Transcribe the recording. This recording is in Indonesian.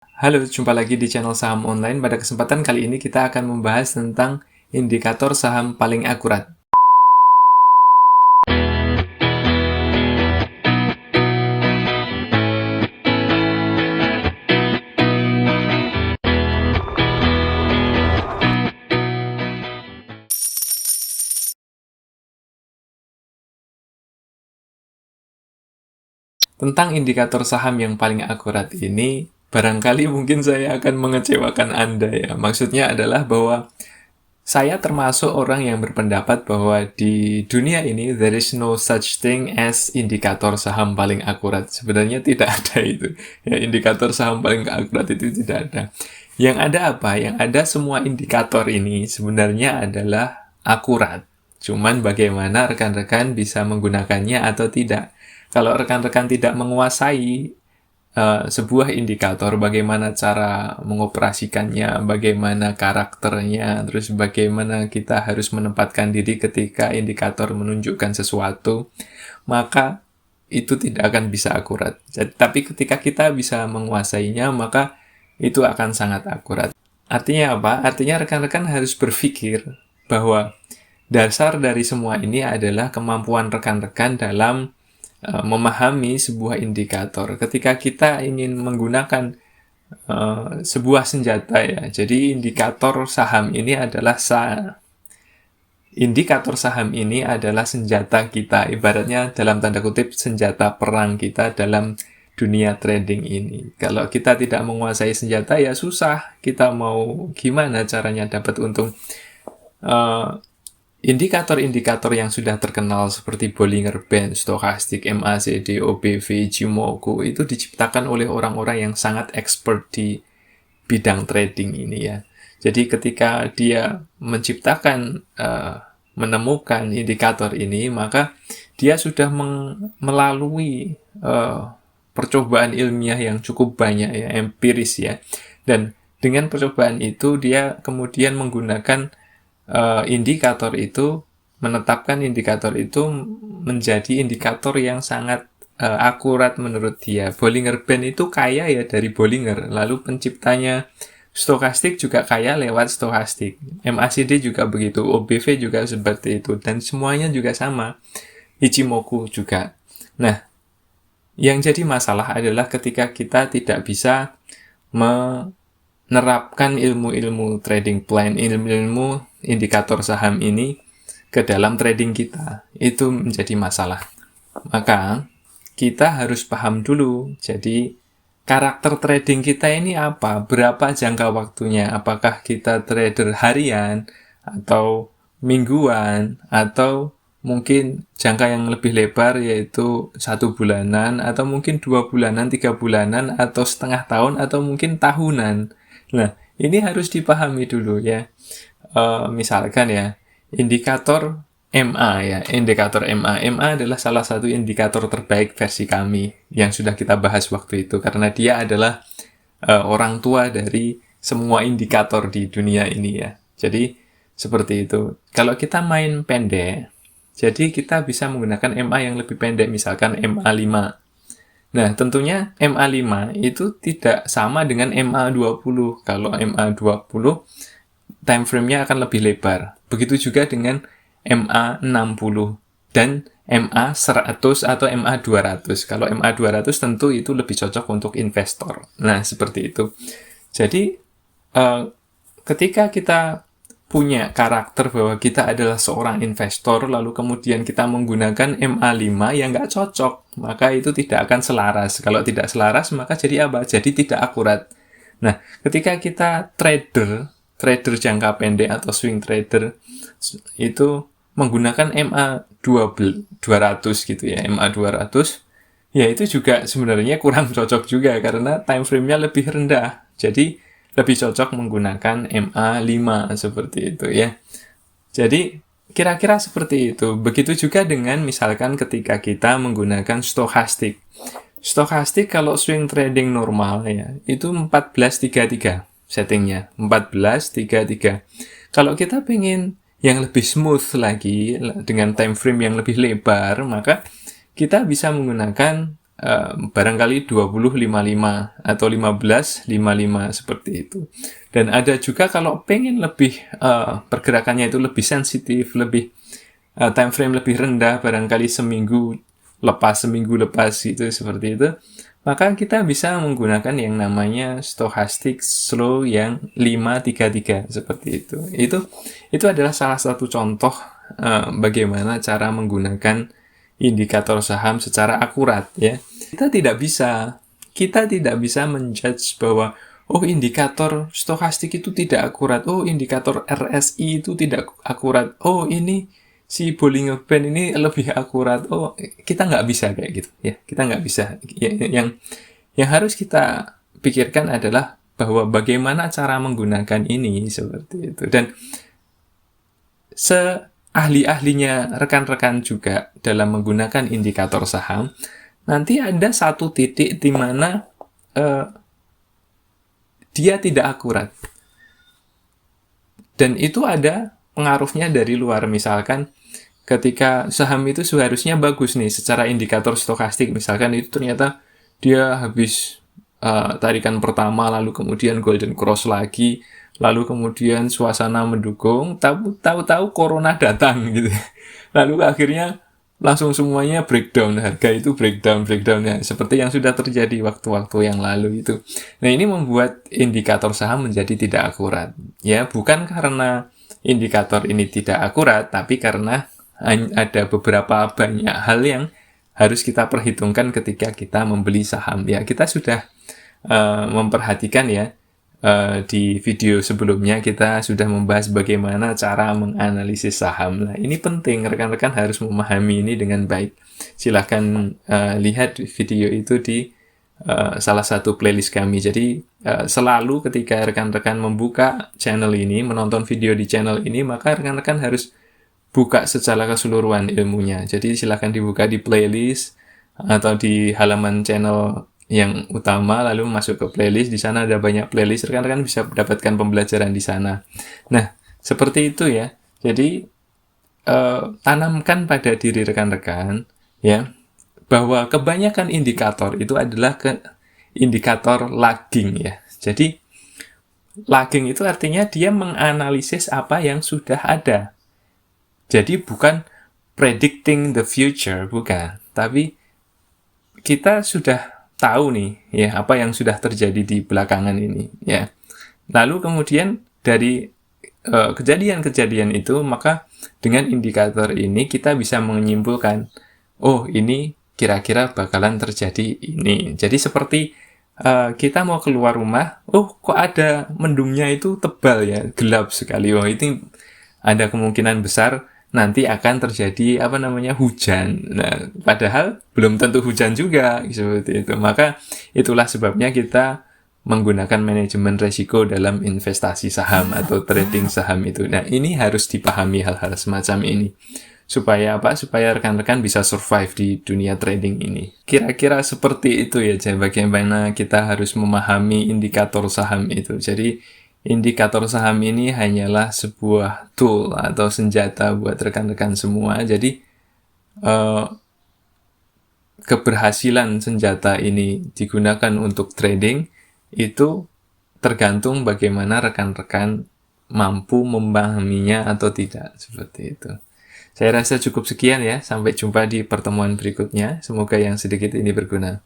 Halo, jumpa lagi di channel Saham Online. Pada kesempatan kali ini kita akan membahas tentang indikator saham paling akurat. Tentang indikator saham yang paling akurat ini, barangkali mungkin saya akan mengecewakan Anda ya. Maksudnya adalah bahwa saya termasuk orang yang berpendapat bahwa di dunia ini there is no such thing as indikator saham paling akurat. Sebenarnya tidak ada itu. Ya, indikator saham paling akurat itu tidak ada. Yang ada apa? Yang ada semua indikator ini sebenarnya adalah akurat. Cuman bagaimana rekan-rekan bisa menggunakannya atau tidak. Kalau rekan-rekan tidak menguasai sebuah indikator, bagaimana cara mengoperasikannya, bagaimana karakternya, terus bagaimana kita harus menempatkan diri ketika indikator menunjukkan sesuatu, maka itu tidak akan bisa akurat. Tapi ketika kita bisa menguasainya, maka itu akan sangat akurat. Artinya apa? Artinya rekan-rekan harus berpikir bahwa dasar dari semua ini adalah kemampuan rekan-rekan dalam memahami sebuah indikator. Ketika kita ingin menggunakan sebuah senjata ya, jadi indikator saham ini adalah senjata kita, ibaratnya dalam tanda kutip senjata perang kita dalam dunia trading ini. Kalau kita tidak menguasai senjata ya susah, kita mau gimana caranya dapat untung. Indikator-indikator yang sudah terkenal seperti Bollinger Band, Stochastic, MACD, OBV, Ichimoku itu diciptakan oleh orang-orang yang sangat expert di bidang trading ini ya. Jadi ketika dia menemukan indikator ini, maka dia sudah melalui percobaan ilmiah yang cukup banyak ya, empiris ya. Dan dengan percobaan itu dia kemudian menggunakan menetapkan indikator itu menjadi indikator yang sangat akurat menurut dia. Bollinger Band itu kaya ya dari Bollinger, lalu penciptanya Stochastic juga kaya lewat Stochastic. MACD juga begitu, OBV juga seperti itu, dan semuanya juga sama. Ichimoku juga. Nah, yang jadi masalah adalah ketika kita tidak bisa menerapkan ilmu-ilmu trading plan, ilmu-ilmu indikator saham ini ke dalam trading kita. Itu menjadi masalah. Maka kita harus paham dulu. Jadi karakter trading kita ini apa? Berapa jangka waktunya? Apakah kita trader harian atau mingguan atau mungkin jangka yang lebih lebar yaitu 1 bulanan atau mungkin 2 bulanan, 3 bulanan atau setengah tahun atau mungkin tahunan. Nah, ini harus dipahami dulu ya. Misalkan ya, indikator MA ya, indikator MA. MA adalah salah satu indikator terbaik versi kami yang sudah kita bahas waktu itu karena dia adalah orang tua dari semua indikator di dunia ini ya. Jadi seperti itu. Kalau kita main pendek, jadi kita bisa menggunakan MA yang lebih pendek, misalkan MA5. Nah, tentunya MA5 itu tidak sama dengan MA20. Kalau MA20 time frame-nya akan lebih lebar. Begitu juga dengan MA60 dan MA100 atau MA200. Kalau MA200 tentu itu lebih cocok untuk investor. Nah, seperti itu. Jadi, ketika kita punya karakter bahwa kita adalah seorang investor, lalu kemudian kita menggunakan MA5 yang nggak cocok, maka itu tidak akan selaras. Kalau tidak selaras, maka jadi apa? Jadi tidak akurat. Nah, ketika kita trader jangka pendek atau swing trader, itu menggunakan MA200 gitu ya, MA200, ya itu juga sebenarnya kurang cocok juga karena time frame-nya lebih rendah. Jadi, lebih cocok menggunakan MA5 seperti itu ya. Jadi kira-kira seperti itu. Begitu juga dengan misalkan ketika kita menggunakan Stochastic. Stochastic kalau swing trading normal ya, itu 1433 settingnya. 1433. Kalau kita pengen yang lebih smooth lagi dengan time frame yang lebih lebar, maka kita bisa menggunakan barangkali 20-55 atau 15-55 seperti itu. Dan ada juga kalau pengen lebih pergerakannya itu lebih sensitif, lebih time frame lebih rendah, barangkali seminggu lepas gitu, seperti itu, maka kita bisa menggunakan yang namanya stochastic slow yang 533 seperti itu. Itu adalah salah satu contoh bagaimana cara menggunakan indikator saham secara akurat, ya. Kita tidak bisa menjudge bahwa indikator stokastik itu tidak akurat, indikator RSI itu tidak akurat, ini si Bollinger Band ini lebih akurat. Kita nggak bisa kayak gitu, ya. Kita nggak bisa. Yang harus kita pikirkan adalah bahwa bagaimana cara menggunakan ini, seperti itu. Dan ahli-ahlinya rekan-rekan juga dalam menggunakan indikator saham, nanti ada satu titik di mana dia tidak akurat. Dan itu ada pengaruhnya dari luar. Misalkan ketika saham itu seharusnya bagus nih secara indikator stokastik, misalkan itu ternyata dia habis tarikan pertama, lalu kemudian golden cross lagi, lalu kemudian suasana mendukung, tahu-tahu corona datang gitu. Lalu akhirnya langsung semuanya breakdown, harga itu breakdown ya, seperti yang sudah terjadi waktu-waktu yang lalu itu. Nah, ini membuat indikator saham menjadi tidak akurat. Ya, bukan karena indikator ini tidak akurat, tapi karena ada beberapa banyak hal yang harus kita perhitungkan ketika kita membeli saham. Ya, kita sudah memperhatikan, ya. Di video sebelumnya kita sudah membahas bagaimana cara menganalisis saham. Nah, ini penting, rekan-rekan harus memahami ini dengan baik. Silahkan lihat video itu di salah satu playlist kami. Jadi selalu ketika rekan-rekan membuka channel ini, menonton video di channel ini, maka rekan-rekan harus buka secara keseluruhan ilmunya. Jadi silahkan dibuka di playlist atau di halaman channel yang utama, lalu masuk ke playlist. Di sana ada banyak playlist, rekan-rekan bisa mendapatkan pembelajaran di sana. Nah, seperti itu, ya. Jadi tanamkan pada diri rekan-rekan, ya, bahwa kebanyakan indikator itu adalah indikator lagging, ya. Jadi lagging itu artinya dia menganalisis apa yang sudah ada. Jadi bukan predicting the future, bukan, tapi kita sudah tahu nih, ya, apa yang sudah terjadi di belakangan ini, ya. Lalu kemudian dari kejadian-kejadian itu, maka dengan indikator ini kita bisa menyimpulkan, ini kira-kira bakalan terjadi ini. Jadi seperti kita mau keluar rumah, kok ada mendungnya itu tebal, ya, gelap sekali. Itu ada kemungkinan besar nanti akan terjadi hujan. Nah, padahal belum tentu hujan juga, seperti itu. Maka itulah sebabnya kita menggunakan manajemen resiko dalam investasi saham atau trading saham itu. Nah, ini harus dipahami hal-hal semacam ini. Supaya rekan-rekan bisa survive di dunia trading ini. Kira-kira seperti itu, ya, bagaimana kita harus memahami indikator saham itu. Jadi indikator saham ini hanyalah sebuah tool atau senjata buat rekan-rekan semua. Jadi keberhasilan senjata ini digunakan untuk trading itu tergantung bagaimana rekan-rekan mampu memahaminya atau tidak, seperti itu. Saya rasa cukup sekian, ya. Sampai jumpa di pertemuan berikutnya. Semoga yang sedikit ini berguna.